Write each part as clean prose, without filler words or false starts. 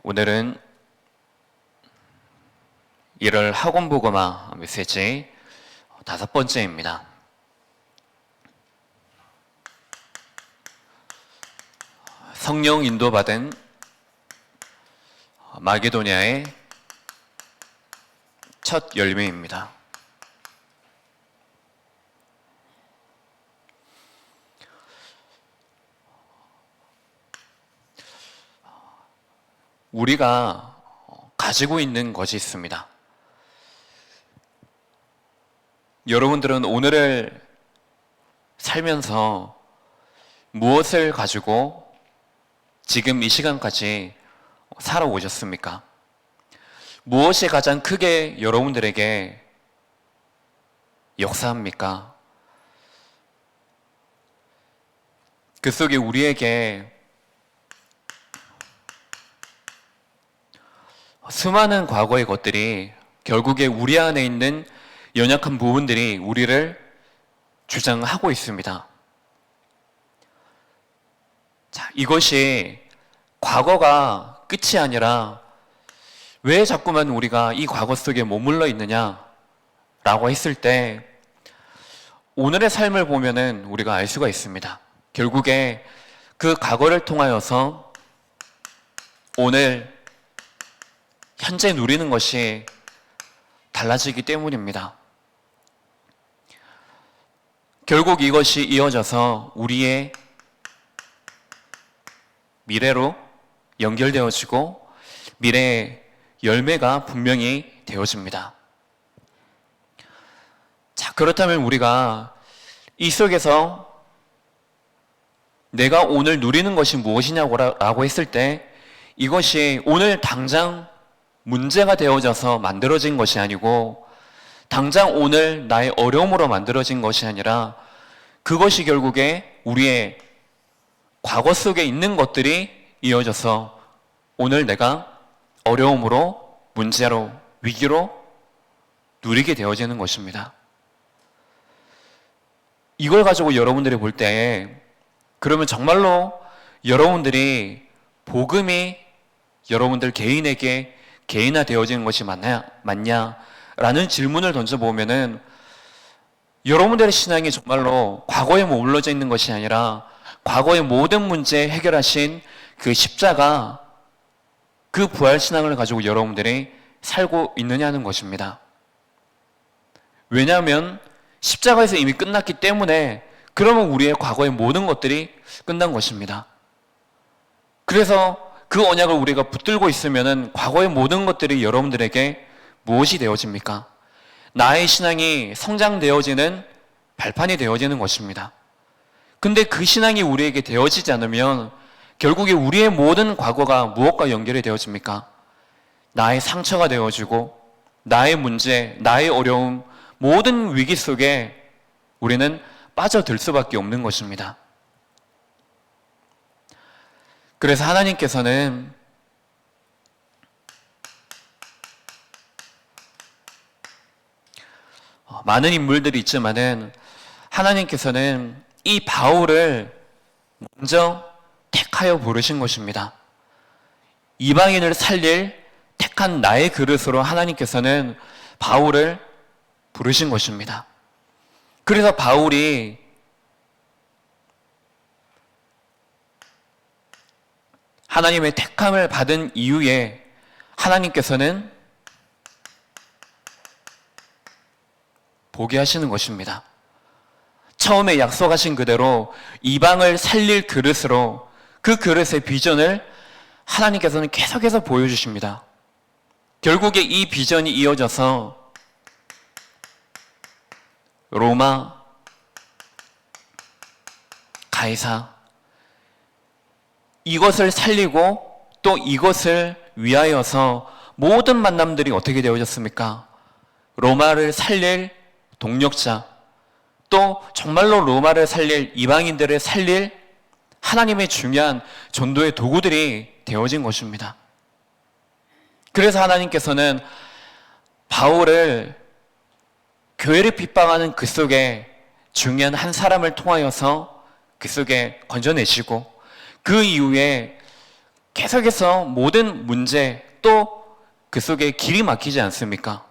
오늘은 1월 학원보고마 메시지 5번째입니다. 성령 인도받은 마게도냐의 첫 열매입니다. 우리가 가지고 있는 것이 있습니다. 여러분들은 오늘을 살면서 무엇을 가지고 지금 이 시간까지 살아오셨습니까? 무엇이 가장 크게 여러분들에게 역사합니까? 그 속에 우리에게 수많은 과거의 것들이 결국에 우리 안에 있는 연약한 부분들이 우리를 주장하고 있습니다. 자, 이것이 과거가 끝이 아니라 왜 자꾸만 우리가 이 과거 속에 머물러 있느냐라고 했을 때 오늘의 삶을 보면은 우리가 알 수가 있습니다. 결국에 그 과거를 통하여서 오늘 현재 누리는 것이 달라지기 때문입니다. 결국 이것이 이어져서 우리의 미래로 연결되어지고 미래의 열매가 분명히 되어집니다. 자, 그렇다면 우리가 이 속에서 내가 오늘 누리는 것이 무엇이냐고 했을 때 이것이 오늘 당장 문제가 되어져서 만들어진 것이 아니고 당장 오늘 나의 어려움으로 만들어진 것이 아니라 그것이 결국에 우리의 과거 속에 있는 것들이 이어져서 오늘 내가 어려움으로, 문제로, 위기로 누리게 되어지는 것입니다. 이걸 가지고 여러분들이 볼 때 그러면 정말로 여러분들이 복음이 여러분들 개인에게 개인화되어지는 것이 맞냐라는 질문을 던져보면은 여러분들의 신앙이 정말로 과거에 머물러져 있는 것이 아니라 과거의 모든 문제 해결하신 그 십자가, 그 부활신앙을 가지고 여러분들이 살고 있느냐는 것입니다. 왜냐하면 십자가에서 이미 끝났기 때문에 그러면 우리의 과거의 모든 것들이 끝난 것입니다. 그래서 그 언약을 우리가 붙들고 있으면은 과거의 모든 것들이 여러분들에게 무엇이 되어집니까? 나의 신앙이 성장되어지는 발판이 되어지는 것입니다. 근데 그 신앙이 우리에게 되어지지 않으면 결국에 우리의 모든 과거가 무엇과 연결이 되어집니까? 나의 상처가 되어지고 나의 문제, 나의 어려움, 모든 위기 속에 우리는 빠져들 수밖에 없는 것입니다. 그래서 하나님께서는 많은 인물들이 있지만은 하나님께서는 이 바울을 먼저 택하여 부르신 것입니다. 이방인을 살릴 택한 나의 그릇으로 하나님께서는 바울을 부르신 것입니다. 그래서 바울이 하나님의 택함을 받은 이후에 하나님께서는 보게 하시는 것입니다. 처음에 약속하신 그대로 이방을 살릴 그릇으로 그 그릇의 비전을 하나님께서는 계속해서 보여주십니다. 결국에 이 비전이 이어져서 로마, 가이사, 이것을 살리고 또 이것을 위하여서 모든 만남들이 어떻게 되어졌습니까? 로마를 살릴 동력자, 또 정말로 로마를 살릴 이방인들을 살릴 하나님의 중요한 전도의 도구들이 되어진 것입니다. 그래서 하나님께서는 바울을 교회를 핍박하는 그 속에 중요한 한 사람을 통하여서 그 속에 건져내시고 그 이후에 계속해서 모든 문제 또 그 속에 길이 막히지 않습니까?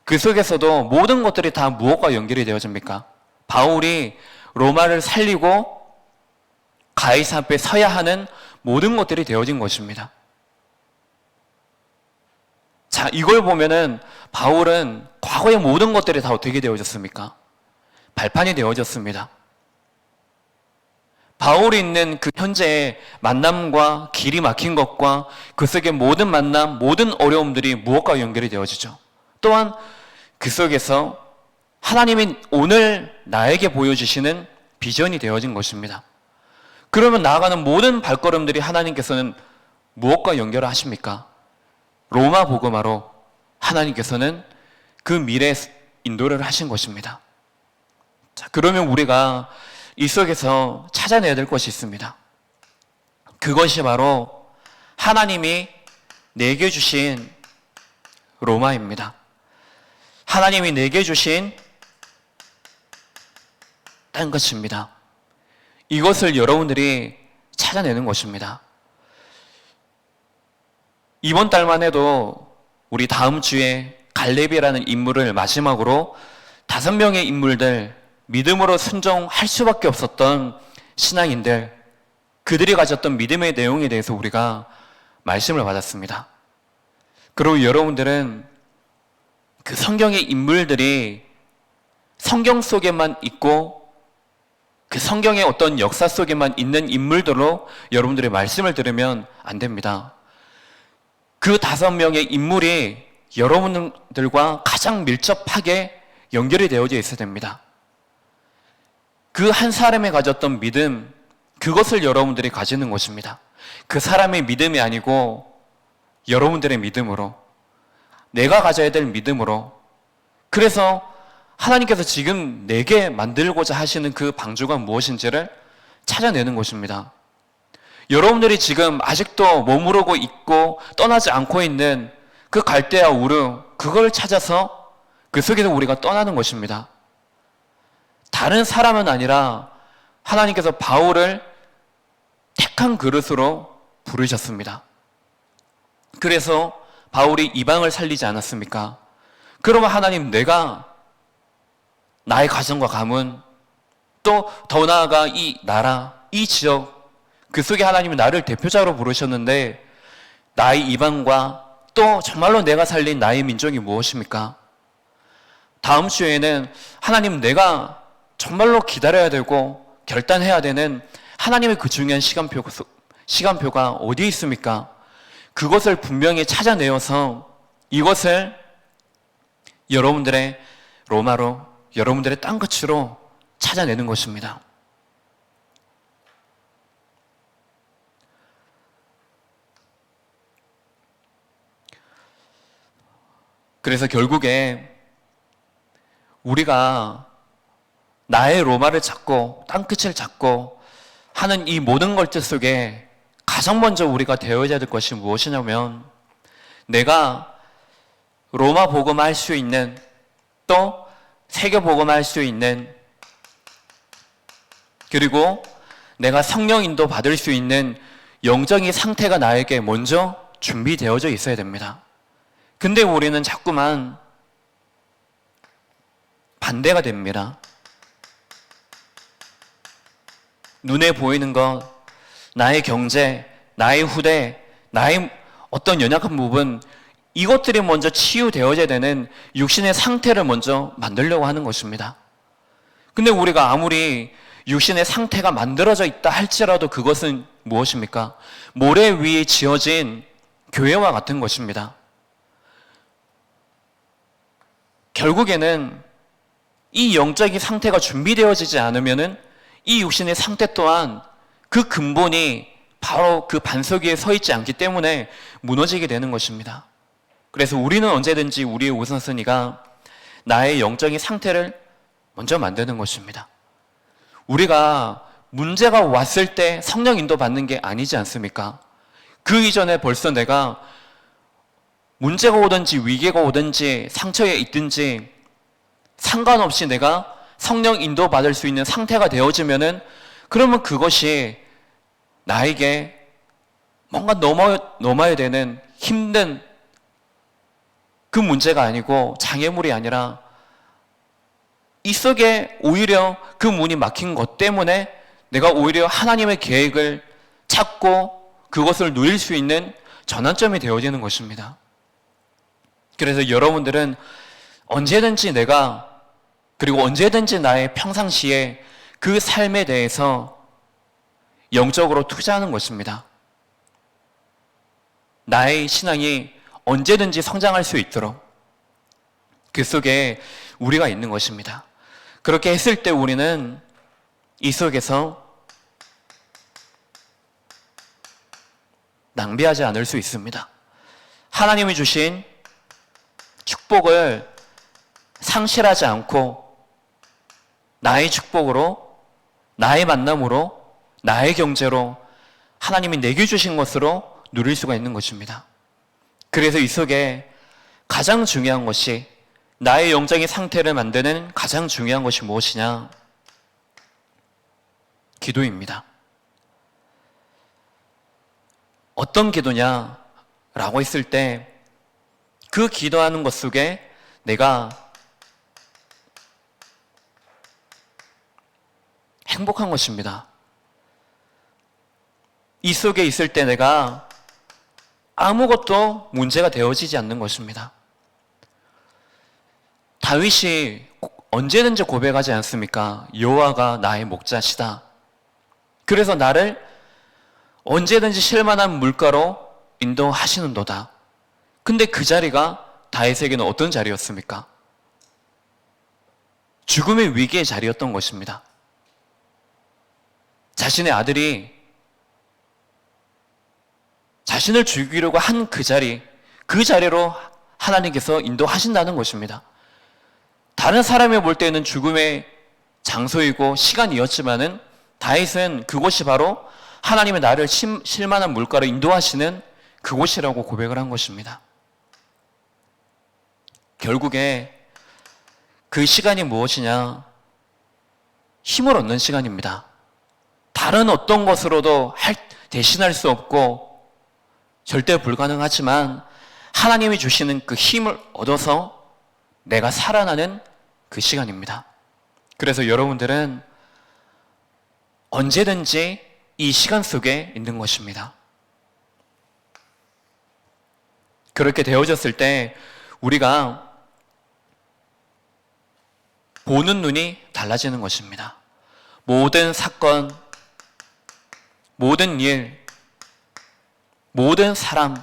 그 속에서도 모든 것들이 다 무엇과 연결이 되어집니까? 바울이 로마를 살리고 가이사 앞에 서야 하는 모든 것들이 되어진 것입니다. 자, 이걸 보면은 바울은 과거의 모든 것들이 다 어떻게 되어졌습니까? 발판이 되어졌습니다. 바울이 있는 그 현재의 만남과 길이 막힌 것과 그 속의 모든 만남, 모든 어려움들이 무엇과 연결이 되어지죠. 또한 그 속에서 하나님이 오늘 나에게 보여주시는 비전이 되어진 것입니다. 그러면 나아가는 모든 발걸음들이 하나님께서는 무엇과 연결하십니까? 로마 복음화로 하나님께서는 그 미래 인도를 하신 것입니다. 자, 그러면 우리가 이 속에서 찾아내야 될 것이 있습니다. 그것이 바로 하나님이 내게 주신 로마입니다. 하나님이 내게 주신 딴 것입니다. 이것을 여러분들이 찾아내는 것입니다. 이번 달만 해도 우리 다음 주에 갈렙이라는 인물을 마지막으로 5명의 인물들, 믿음으로 순종할 수밖에 없었던 신앙인들, 그들이 가졌던 믿음의 내용에 대해서 우리가 말씀을 받았습니다. 그리고 여러분들은 그 성경의 인물들이 성경 속에만 있고 그 성경의 어떤 역사 속에만 있는 인물들로 여러분들의 말씀을 들으면 안 됩니다. 그 5명의 인물이 여러분들과 가장 밀접하게 연결이 되어져 있어야 됩니다. 그 한 사람이 가졌던 믿음, 그것을 여러분들이 가지는 것입니다. 그 사람의 믿음이 아니고 여러분들의 믿음으로, 내가 가져야 될 믿음으로. 그래서 하나님께서 지금 내게 만들고자 하시는 그 방주가 무엇인지를 찾아내는 것입니다. 여러분들이 지금 아직도 머무르고 있고 떠나지 않고 있는 그 갈대아 우르, 그걸 찾아서 그 속에서 우리가 떠나는 것입니다. 다른 사람은 아니라 하나님께서 바울을 택한 그릇으로 부르셨습니다. 그래서 바울이 이방을 살리지 않았습니까? 그러면 하나님, 내가 나의 가정과 가문, 또 더 나아가 이 나라, 이 지역, 그 속에 하나님이 나를 대표자로 부르셨는데 나의 이방과 또 정말로 내가 살린 나의 민족이 무엇입니까? 다음 주에는 하나님, 내가 정말로 기다려야 되고 결단해야 되는 하나님의 그 중요한 시간표가 어디에 있습니까? 그것을 분명히 찾아내어서 이것을 여러분들의 로마로, 여러분들의 땅끝으로 찾아내는 것입니다. 그래서 결국에 우리가 나의 로마를 찾고 땅끝을 찾고 하는 이 모든 것들 속에 가장 먼저 우리가 되어야 될 것이 무엇이냐면, 내가 로마 복음할 수 있는, 또 세계 복음할 수 있는, 그리고 내가 성령 인도 받을 수 있는 영적인 상태가 나에게 먼저 준비되어져 있어야 됩니다. 근데 우리는 자꾸만 반대가 됩니다. 눈에 보이는 것, 나의 경제, 나의 후대, 나의 어떤 연약한 부분, 이것들이 먼저 치유되어져야 되는 육신의 상태를 먼저 만들려고 하는 것입니다. 근데 우리가 아무리 육신의 상태가 만들어져 있다 할지라도 그것은 무엇입니까? 모래 위에 지어진 교회와 같은 것입니다. 결국에는 이 영적인 상태가 준비되어지지 않으면은 이 육신의 상태 또한 그 근본이 바로 그 반석 위에 서 있지 않기 때문에 무너지게 되는 것입니다. 그래서 우리는 언제든지 우리의 우선순위가 나의 영적인 상태를 먼저 만드는 것입니다. 우리가 문제가 왔을 때 성령 인도 받는 게 아니지 않습니까? 그 이전에 벌써 내가 문제가 오든지 위기가 오든지 상처에 있든지 상관없이 내가 성령 인도 받을 수 있는 상태가 되어지면은, 그러면 그것이 나에게 뭔가 넘어야 되는 힘든 그 문제가 아니고 장애물이 아니라 이 속에 오히려 그 문이 막힌 것 때문에 내가 오히려 하나님의 계획을 찾고 그것을 누릴 수 있는 전환점이 되어지는 것입니다. 그래서 여러분들은 언제든지 내가 그리고 언제든지 나의 평상시에 그 삶에 대해서 영적으로 투자하는 것입니다. 나의 신앙이 언제든지 성장할 수 있도록 그 속에 우리가 있는 것입니다. 그렇게 했을 때 우리는 이 속에서 낭비하지 않을 수 있습니다. 하나님이 주신 축복을 상실하지 않고 나의 축복으로, 나의 만남으로, 나의 경제로 하나님이 내게 주신 것으로 누릴 수가 있는 것입니다. 그래서 이 속에 가장 중요한 것이 나의 영적인 상태를 만드는 가장 중요한 것이 무엇이냐? 기도입니다. 어떤 기도냐라고 했을 때 그 기도하는 것 속에 내가 행복한 것입니다. 이 속에 있을 때 내가 아무것도 문제가 되어지지 않는 것입니다. 다윗이 언제든지 고백하지 않습니까? 여호와가 나의 목자시다. 그래서 나를 언제든지 쉴만한 물가로 인도하시는도다. 근데 그 자리가 다윗에게는 어떤 자리였습니까? 죽음의 위기의 자리였던 것입니다. 자신의 아들이 자신을 죽이려고 한 그 자리로 하나님께서 인도하신다는 것입니다. 다른 사람이 볼 때는 죽음의 장소이고 시간이었지만은 다윗은 그곳이 바로 하나님의 나를 쉴만한 물가로 인도하시는 그곳이라고 고백을 한 것입니다. 결국에 그 시간이 무엇이냐? 힘을 얻는 시간입니다. 다른 어떤 것으로도 대신할 수 없고 절대 불가능하지만 하나님이 주시는 그 힘을 얻어서 내가 살아나는 그 시간입니다. 그래서 여러분들은 언제든지 이 시간 속에 있는 것입니다. 그렇게 되어졌을 때 우리가 보는 눈이 달라지는 것입니다. 모든 사건, 모든 일, 모든 사람,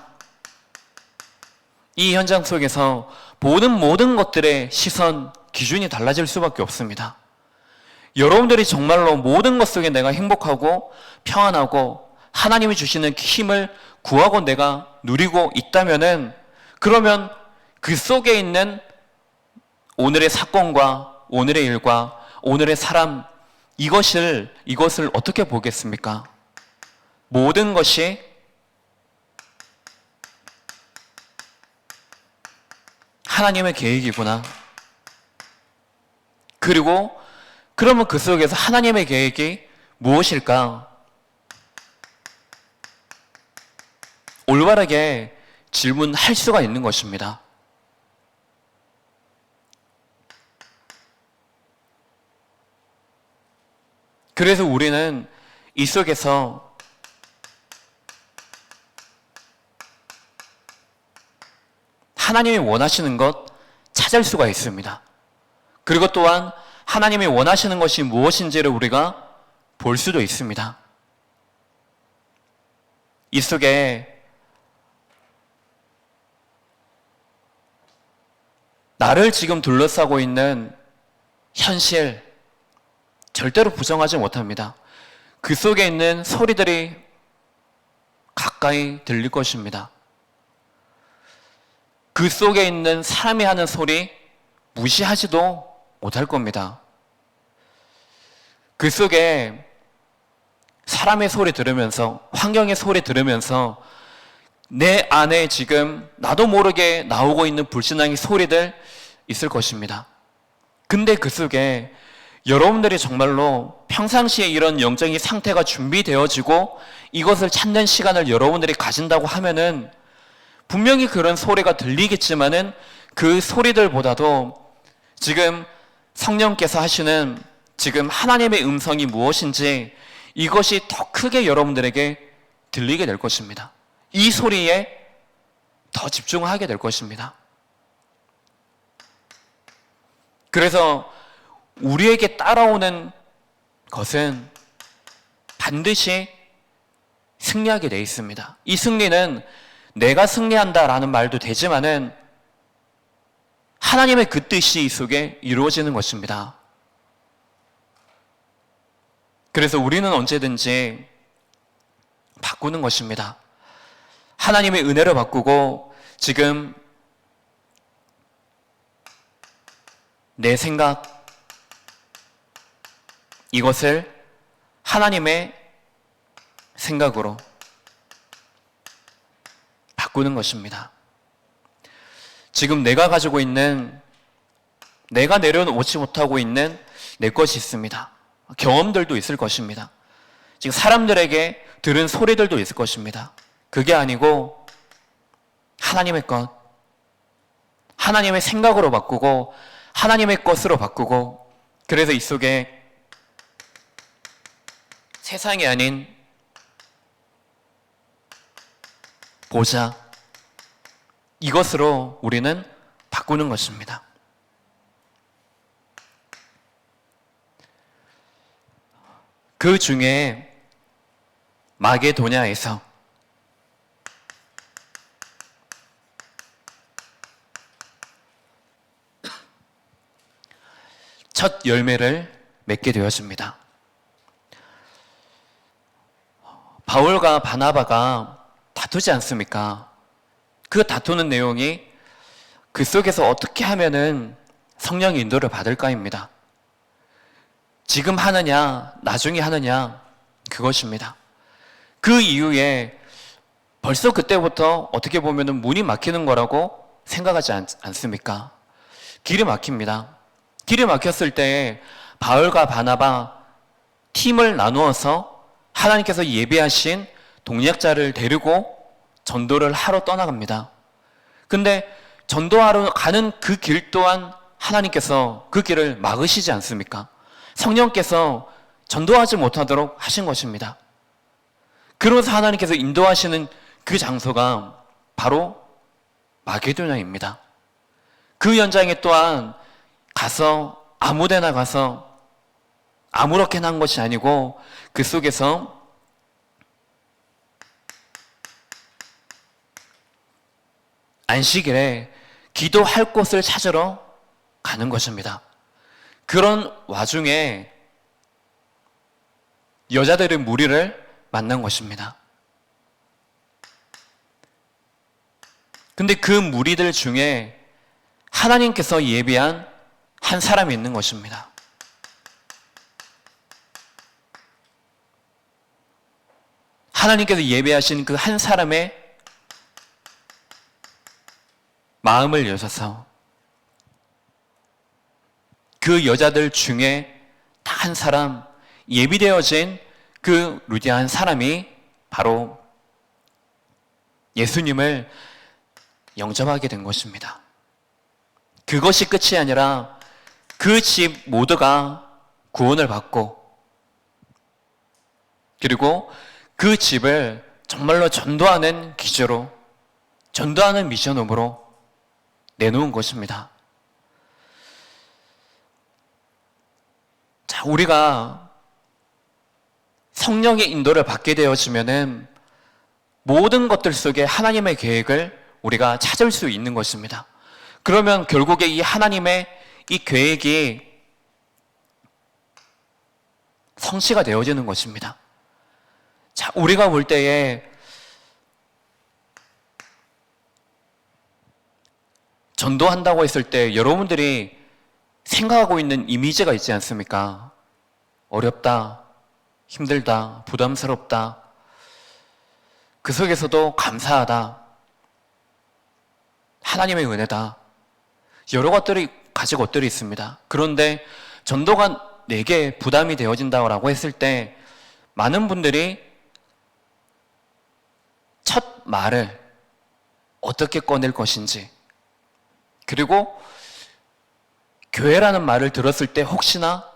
이 현장 속에서 보는 모든 것들의 시선, 기준이 달라질 수밖에 없습니다. 여러분들이 정말로 모든 것 속에 내가 행복하고 평안하고 하나님이 주시는 힘을 구하고 내가 누리고 있다면은 그러면 그 속에 있는 오늘의 사건과 오늘의 일과 오늘의 사람 이것을 어떻게 보겠습니까? 모든 것이 하나님의 계획이구나. 그리고 그러면 그 속에서 하나님의 계획이 무엇일까? 올바르게 질문할 수가 있는 것입니다. 그래서 우리는 이 속에서 하나님이 원하시는 것 찾을 수가 있습니다. 그리고 또한 하나님이 원하시는 것이 무엇인지를 우리가 볼 수도 있습니다. 이 속에 나를 지금 둘러싸고 있는 현실 절대로 부정하지 못합니다. 그 속에 있는 소리들이 가까이 들릴 것입니다. 그 속에 있는 사람이 하는 소리 무시하지도 못할 겁니다. 그 속에 사람의 소리 들으면서 환경의 소리 들으면서 내 안에 지금 나도 모르게 나오고 있는 불신앙의 소리들 있을 것입니다. 근데 그 속에 여러분들이 정말로 평상시에 이런 영적인 상태가 준비되어지고 이것을 찾는 시간을 여러분들이 가진다고 하면은 분명히 그런 소리가 들리겠지만은 그 소리들보다도 지금 성령께서 하시는 지금 하나님의 음성이 무엇인지 이것이 더 크게 여러분들에게 들리게 될 것입니다. 이 소리에 더 집중하게 될 것입니다. 그래서 우리에게 따라오는 것은 반드시 승리하게 되어 있습니다. 이 승리는 내가 승리한다라는 말도 되지만은 하나님의 그 뜻이 이 속에 이루어지는 것입니다. 그래서 우리는 언제든지 바꾸는 것입니다. 하나님의 은혜로 바꾸고 지금 내 생각 이것을 하나님의 생각으로 바꾸는 것입니다. 지금 내가 가지고 있는 내가 내려놓지 못하고 있는 내 것이 있습니다. 경험들도 있을 것입니다. 지금 사람들에게 들은 소리들도 있을 것입니다. 그게 아니고 하나님의 것, 하나님의 생각으로 바꾸고 하나님의 것으로 바꾸고 그래서 이 속에 세상이 아닌 보자 이것으로 우리는 바꾸는 것입니다. 그 중에 마게도냐에서 첫 열매를 맺게 되었습니다. 바울과 바나바가 다투지 않습니까? 그 다투는 내용이 그 속에서 어떻게 하면은 성령의 인도를 받을까입니다. 지금 하느냐, 나중에 하느냐, 그것입니다. 그 이후에 벌써 그때부터 어떻게 보면은 문이 막히는 거라고 생각하지 않습니까? 길이 막힙니다. 길이 막혔을 때 바울과 바나바 팀을 나누어서 하나님께서 예비하신 동역자를 데리고 전도를 하러 떠나갑니다. 근데 전도하러 가는 그 길 또한 하나님께서 그 길을 막으시지 않습니까? 성령께서 전도하지 못하도록 하신 것입니다. 그러면서 하나님께서 인도하시는 그 장소가 바로 마게도냐입니다. 그 현장에 또한 가서 아무데나 가서 아무렇게나 한 것이 아니고 그 속에서 안식일에 기도할 곳을 찾으러 가는 것입니다. 그런 와중에 여자들의 무리를 만난 것입니다. 근데 그 무리들 중에 하나님께서 예비한 한 사람이 있는 것입니다. 하나님께서 예배하신 그 한 사람의 마음을 여셔서 그 여자들 중에 딱 한 사람, 예비되어진 그 루디아한 사람이 바로 예수님을 영접하게 된 것입니다. 그것이 끝이 아니라 그 집 모두가 구원을 받고 그리고 그 집을 정말로 전도하는 기조로 전도하는 미션으로 내놓은 것입니다. 자, 우리가 성령의 인도를 받게 되어지면은 모든 것들 속에 하나님의 계획을 우리가 찾을 수 있는 것입니다. 그러면 결국에 이 하나님의 이 계획이 성취가 되어지는 것입니다. 자, 우리가 볼 때에 전도한다고 했을 때 여러분들이 생각하고 있는 이미지가 있지 않습니까? 어렵다, 힘들다, 부담스럽다, 그 속에서도 감사하다, 하나님의 은혜다, 여러 것들이 가진 것들이 있습니다. 그런데 전도가 내게 부담이 되어진다고 했을 때 많은 분들이 첫 말을 어떻게 꺼낼 것인지, 그리고 교회라는 말을 들었을 때 혹시나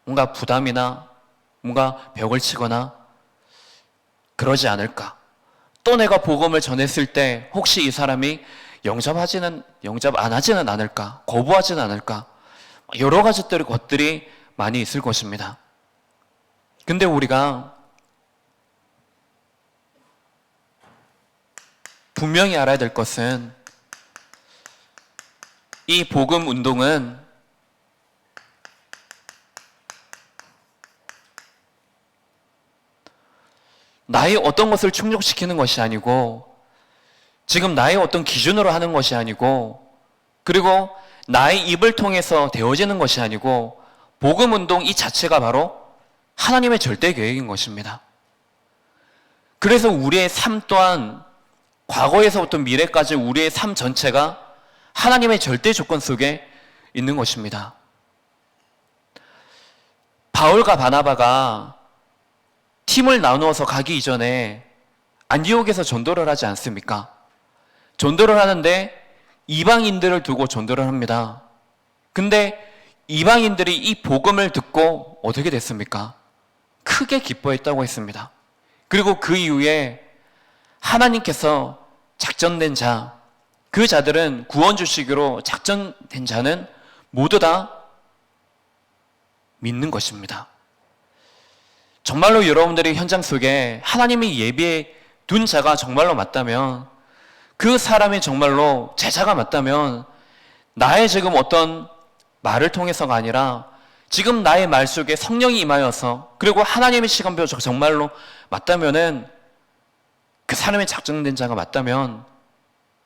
뭔가 부담이나 뭔가 벽을 치거나 그러지 않을까, 또 내가 복음을 전했을 때 혹시 이 사람이 영접 안 하지는 않을까, 거부하지는 않을까, 여러 가지 것들이 많이 있을 것입니다. 근데 우리가 분명히 알아야 될 것은 이 복음 운동은 나의 어떤 것을 충족시키는 것이 아니고, 지금 나의 어떤 기준으로 하는 것이 아니고, 그리고 나의 입을 통해서 되어지는 것이 아니고, 복음 운동 이 자체가 바로 하나님의 절대 계획인 것입니다. 그래서 우리의 삶 또한 과거에서부터 미래까지 우리의 삶 전체가 하나님의 절대 조건 속에 있는 것입니다. 바울과 바나바가 팀을 나누어서 가기 이전에 안디옥에서 전도를 하지 않습니까? 전도를 하는데 이방인들을 두고 전도를 합니다. 근데 이방인들이 이 복음을 듣고 어떻게 됐습니까? 크게 기뻐했다고 했습니다. 그리고 그 이후에 하나님께서 작정된 자, 그 자들은 구원 주시기로 작정된 자는 모두 다 믿는 것입니다. 정말로 여러분들이 현장 속에 하나님이 예비해 둔 자가 정말로 맞다면, 그 사람이 정말로 제자가 맞다면, 나의 지금 어떤 말을 통해서가 아니라 지금 나의 말 속에 성령이 임하여서, 그리고 하나님의 시간표가 정말로 맞다면은, 그 사람이 작정된 자가 맞다면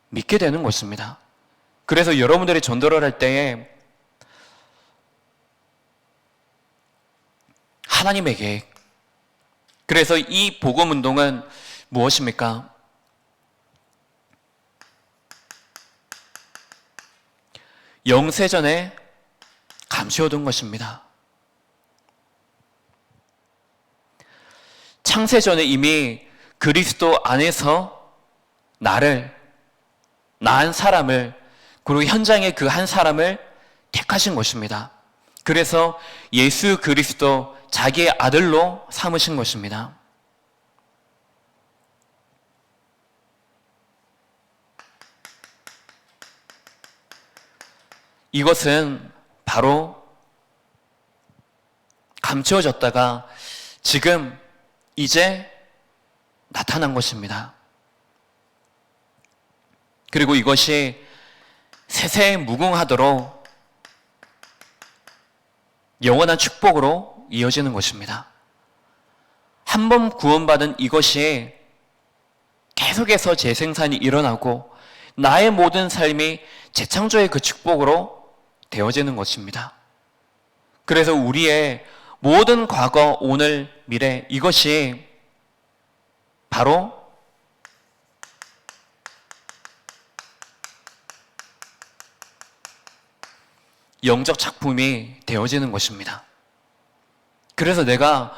믿게 되는 것입니다. 그래서 여러분들이 전도를 할 때에 하나님의 계획, 그래서 이 복음 운동은 무엇입니까? 영세전에 감추어둔 것입니다. 창세전에 이미 그리스도 안에서 나 한 사람을, 그리고 현장에 그 한 사람을 택하신 것입니다. 그래서 예수 그리스도 자기의 아들로 삼으신 것입니다. 이것은 바로 감추어졌다가 지금 이제 나타난 것입니다. 그리고 이것이 세세 무궁하도록 영원한 축복으로 이어지는 것입니다. 한 번 구원받은 이것이 계속해서 재생산이 일어나고 나의 모든 삶이 재창조의 그 축복으로 되어지는 것입니다. 그래서 우리의 모든 과거, 오늘, 미래, 이것이 바로 영적 작품이 되어지는 것입니다. 그래서 내가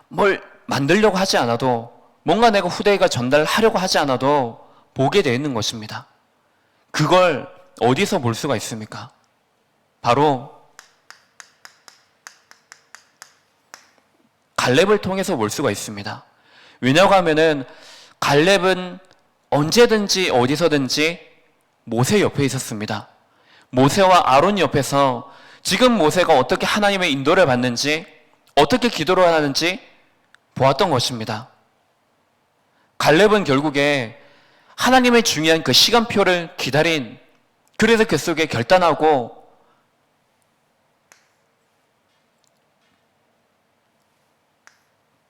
뭘 만들려고 하지 않아도, 뭔가 내가 후대가 전달하려고 하지 않아도 보게 되어 있는 것입니다. 그걸 어디서 볼 수가 있습니까? 바로 갈렙을 통해서 볼 수가 있습니다. 왜냐고 하면은 갈렙은 언제든지 어디서든지 모세 옆에 있었습니다. 모세와 아론 옆에서 지금 모세가 어떻게 하나님의 인도를 받는지, 어떻게 기도를 하는지 보았던 것입니다. 갈렙은 결국에 하나님의 중요한 그 시간표를 기다린, 그래서 그 속에 결단하고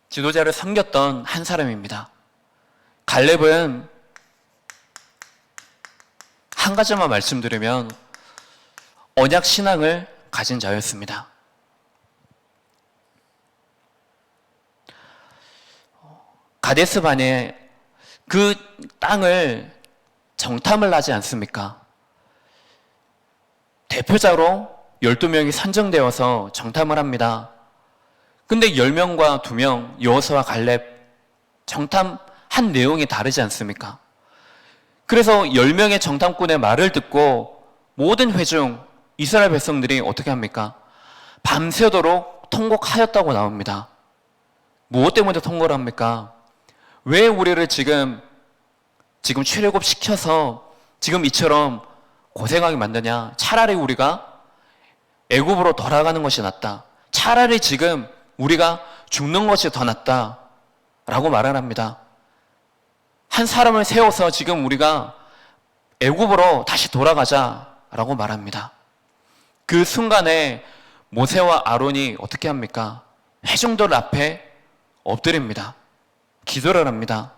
지도자를 섬겼던 한 사람입니다. 갈렙은 한 가지만 말씀드리면 언약 신앙을 가진 자였습니다. 가데스 반에 그 땅을 정탐을 하지 않습니까? 대표자로 12명이 선정되어서 정탐을 합니다. 근데 10명과 2명, 여호수아와 갈렙 정탐한 내용이 다르지 않습니까? 그래서 10명의 정탐꾼의 말을 듣고 모든 회중 이스라엘 백성들이 어떻게 합니까? 밤새도록 통곡하였다고 나옵니다. 무엇 때문에 통곡을 합니까? 왜 우리를 지금 출애굽시켜서 지금 이처럼 고생하게 만드냐? 차라리 우리가 애굽으로 돌아가는 것이 낫다. 차라리 지금 우리가 죽는 것이 더 낫다. 라고 말을 합니다. 한 사람을 세워서 지금 우리가 애굽으로 다시 돌아가자. 라고 말합니다. 그 순간에 모세와 아론이 어떻게 합니까? 회중들 앞에 엎드립니다. 기도를 합니다.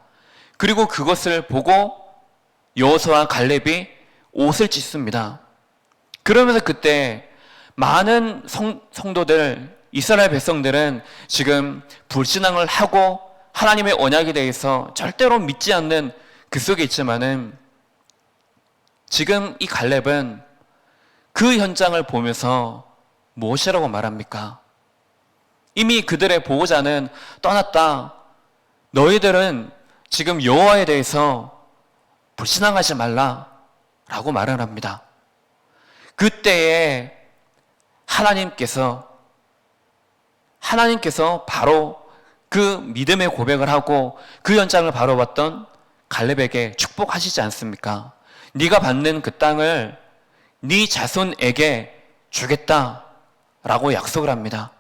그리고 그것을 보고 여호수아와 갈렙이 옷을 찢습니다. 그러면서 그때 많은 성도들, 이스라엘 백성들은 지금 불신앙을 하고 하나님의 언약에 대해서 절대로 믿지 않는 그 속에 있지만은 지금 이 갈렙은 그 현장을 보면서 무엇이라고 말합니까? 이미 그들의 보호자는 떠났다. 너희들은 지금 여호와에 대해서 불신앙하지 말라 라고 말을 합니다. 그때에 하나님께서 바로 그 믿음의 고백을 하고 그 현장을 바로 봤던 갈렙에게 축복하시지 않습니까? 네가 받는 그 땅을 네 자손에게 주겠다라고 약속을 합니다.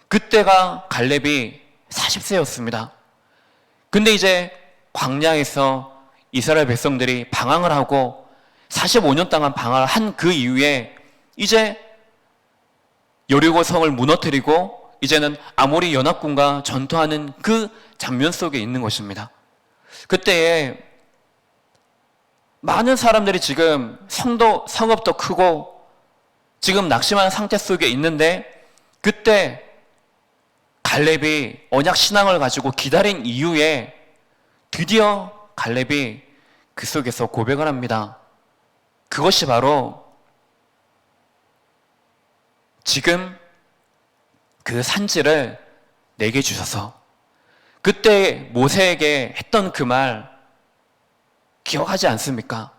그때가 갈렙이 40세였습니다. 근데 이제 광야에서 이스라엘 백성들이 방황을 하고 45년 동안 방황을 한 그 이후에 이제 여리고 성을 무너뜨리고 이제는 아모리 연합군과 전투하는 그 장면 속에 있는 것입니다. 그때에 많은 사람들이 지금 성읍도 크고 지금 낙심한 상태 속에 있는데 그때 갈렙이 언약 신앙을 가지고 기다린 이후에 드디어 갈렙이 그 속에서 고백을 합니다. 그것이 바로 지금 그 산지를 내게 주셔서 그때 모세에게 했던 그 말 기억하지 않습니까?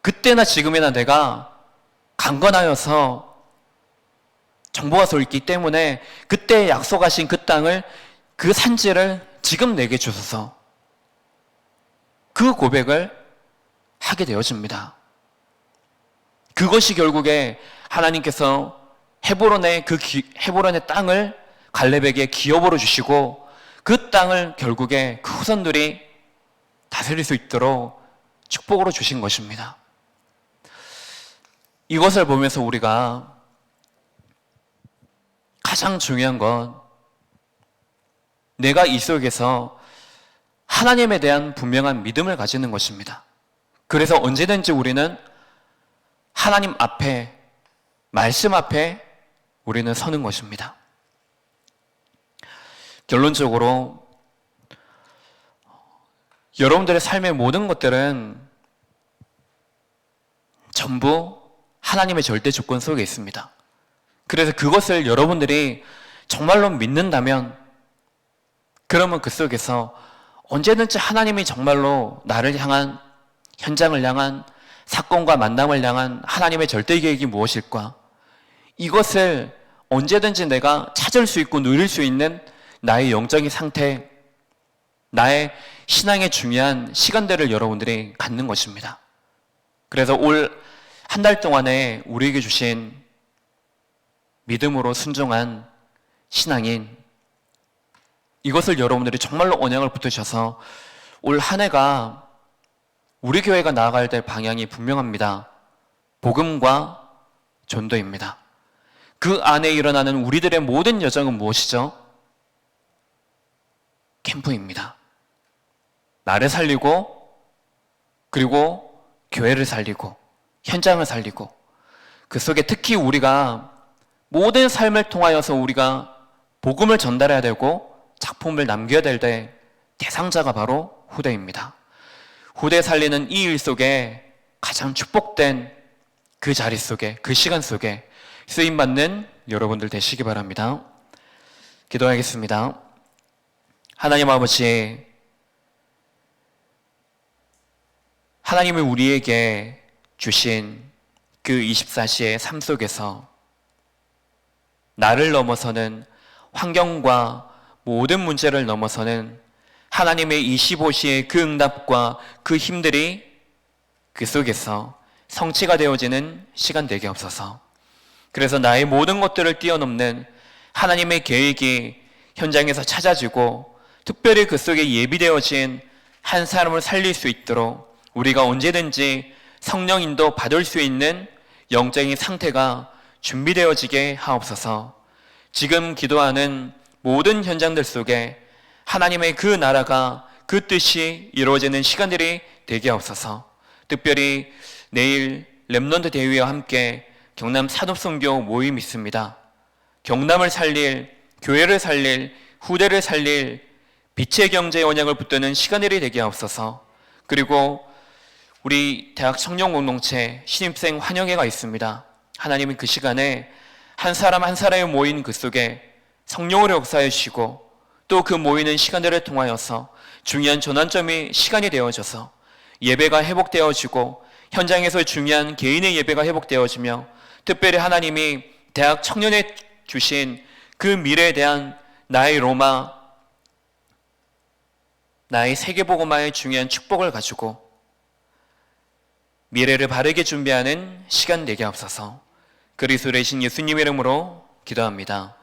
그때나 지금이나 내가 강건하여서 정보가 쏠기 때문에 그때 약속하신 그 땅을 그 산지를 지금 내게 주셔서 그 고백을 하게 되어집니다. 그것이 결국에 하나님께서 헤브론의 헤브론의 땅을 갈렙에게 기업으로 주시고 그 땅을 결국에 그 후손들이 다스릴 수 있도록 축복으로 주신 것입니다. 이것을 보면서 우리가 가장 중요한 건 내가 이 속에서 하나님에 대한 분명한 믿음을 가지는 것입니다. 그래서 언제든지 우리는 하나님 앞에, 말씀 앞에 우리는 서는 것입니다. 결론적으로 여러분들의 삶의 모든 것들은 전부 하나님의 절대 주권 속에 있습니다. 그래서 그것을 여러분들이 정말로 믿는다면 그러면 그 속에서 언제든지 하나님이 정말로 나를 향한, 현장을 향한, 사건과 만남을 향한 하나님의 절대 계획이 무엇일까? 이것을 언제든지 내가 찾을 수 있고 누릴 수 있는 나의 영적인 상태, 나의 신앙의 중요한 시간들을 여러분들이 갖는 것입니다. 그래서 올 한 달 동안에 우리에게 주신 믿음으로 순종한 신앙인, 이것을 여러분들이 정말로 언약을 붙으셔서 올 한 해가 우리 교회가 나아가야 될 방향이 분명합니다. 복음과 전도입니다. 그 안에 일어나는 우리들의 모든 여정은 무엇이죠? 캠프입니다. 나를 살리고, 그리고 교회를 살리고, 현장을 살리고, 그 속에 특히 우리가 모든 삶을 통하여서 우리가 복음을 전달해야 되고 작품을 남겨야 될 때 대상자가 바로 후대입니다. 후대 살리는 이 일 속에 가장 축복된 그 자리 속에, 그 시간 속에 쓰임받는 여러분들 되시기 바랍니다. 기도하겠습니다. 하나님 아버지, 하나님이 우리에게 주신 그 24시의 삶 속에서 나를 넘어서는, 환경과 모든 문제를 넘어서는 하나님의 25시의 그 응답과 그 힘들이 그 속에서 성취가 되어지는 시간 되게 없어서, 그래서 나의 모든 것들을 뛰어넘는 하나님의 계획이 현장에서 찾아지고 특별히 그 속에 예비되어진 한 사람을 살릴 수 있도록 우리가 언제든지 성령 인도 받을 수 있는 영적인 상태가 준비되어지게 하옵소서. 지금 기도하는 모든 현장들 속에 하나님의 그 나라가, 그 뜻이 이루어지는 시간들이 되게 없어서, 특별히 내일 렘넌트 대회와 함께 경남 산업선교 모임이 있습니다. 경남을 살릴, 교회를 살릴, 후대를 살릴 빛의 경제의 언약을 붙드는 시간들이 되게 없어서, 그리고 우리 대학 청년 공동체 신입생 환영회가 있습니다. 하나님은 그 시간에 한 사람 한 사람이 모인 그 속에 성령으로 역사해 주시고, 또 그 모이는 시간들을 통하여서 중요한 전환점이 시간이 되어져서 예배가 회복되어지고 현장에서 중요한 개인의 예배가 회복되어지며, 특별히 하나님이 대학 청년에 주신 그 미래에 대한 나의 로마, 나의 세계복음화의 중요한 축복을 가지고 미래를 바르게 준비하는 시간 되게 없어서 그리스도의 신 예수님 이름으로 기도합니다.